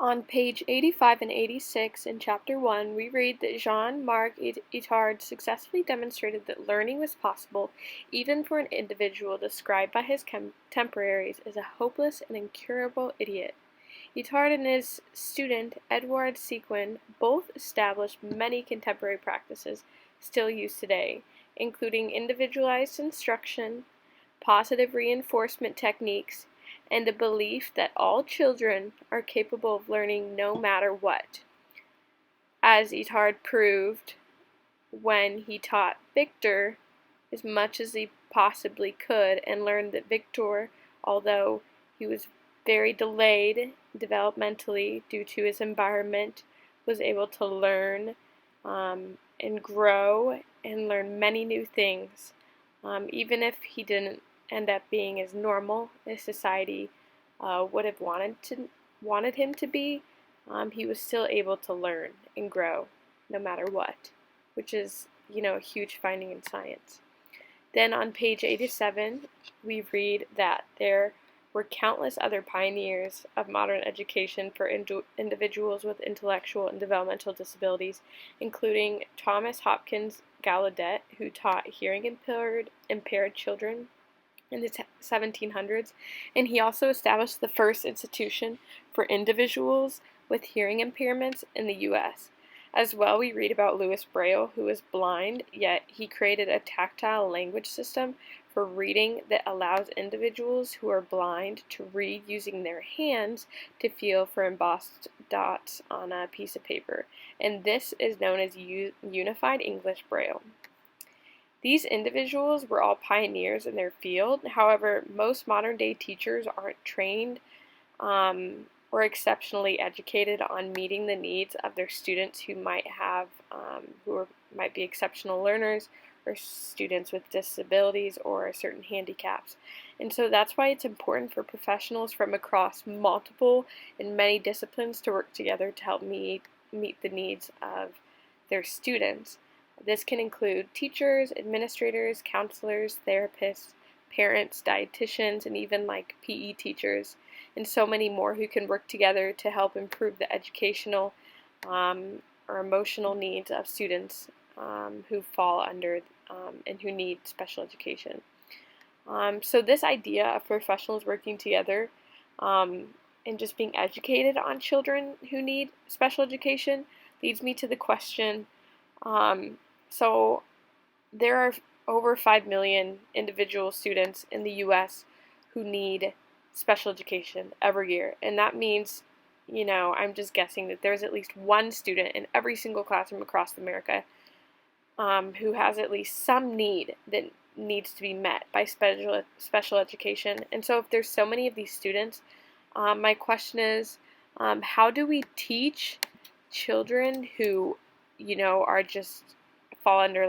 On page 85 and 86 in Chapter 1, we read that Jean-Marc Itard successfully demonstrated that learning was possible even for an individual described by his contemporaries as a hopeless and incurable idiot. Itard and his student Edouard Sequin both established many contemporary practices still used today, including individualized instruction, positive reinforcement techniques, and a belief that all children are capable of learning no matter what, as Itard proved when he taught Victor as much as he possibly could and learned that Victor, although he was very delayed developmentally due to his environment, was able to learn and grow and learn many new things, even if he didn't end up being as normal as society would have wanted him to be. He was still able to learn and grow no matter what, which is, a huge finding in science. Then on page 87, we read that there were countless other pioneers of modern education for individuals with intellectual and developmental disabilities, including Thomas Hopkins Gallaudet, who taught hearing-impaired children in the 1700s, and he also established the first institution for individuals with hearing impairments in the U.S. As well, we read about Louis Braille, who was blind, yet he created a tactile language system for reading that allows individuals who are blind to read using their hands to feel for embossed dots on a piece of paper, and this is known as Unified English Braille. These individuals were all pioneers in their field. However, most modern-day teachers aren't trained or exceptionally educated on meeting the needs of their students who might be exceptional learners or students with disabilities or certain handicaps. And so that's why it's important for professionals from across multiple and many disciplines to work together to help meet the needs of their students. This can include teachers, administrators, counselors, therapists, parents, dietitians, and even like PE teachers, and so many more who can work together to help improve the educational or emotional needs of students who fall under and who need special education. So this idea of professionals working together and just being educated on children who need special education leads me to the question, so there are over 5 million individual students in the U.S. who need special education every year, and that means, I'm just guessing that there's at least one student in every single classroom across America who has at least some need that needs to be met by special education. And so if there's so many of these students, my question is, how do we teach children who, are just fall under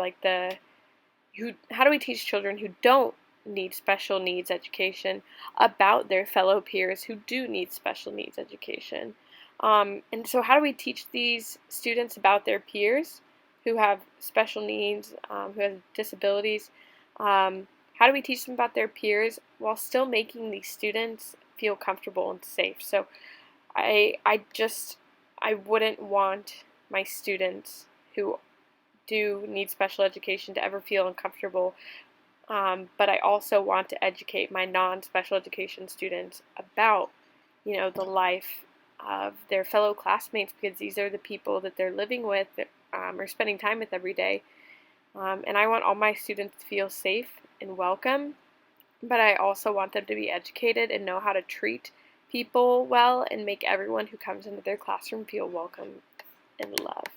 how do we teach children who don't need special needs education about their fellow peers who do need special needs education? And so how do we teach these students about their peers who have special needs, who have disabilities? How do we teach them about their peers while still making these students feel comfortable and safe? So I wouldn't want my students who do need special education to ever feel uncomfortable, but I also want to educate my non-special education students about, the life of their fellow classmates, because these are the people that they're living with or spending time with every day. And I want all my students to feel safe and welcome, but I also want them to be educated and know how to treat people well and make everyone who comes into their classroom feel welcome and loved.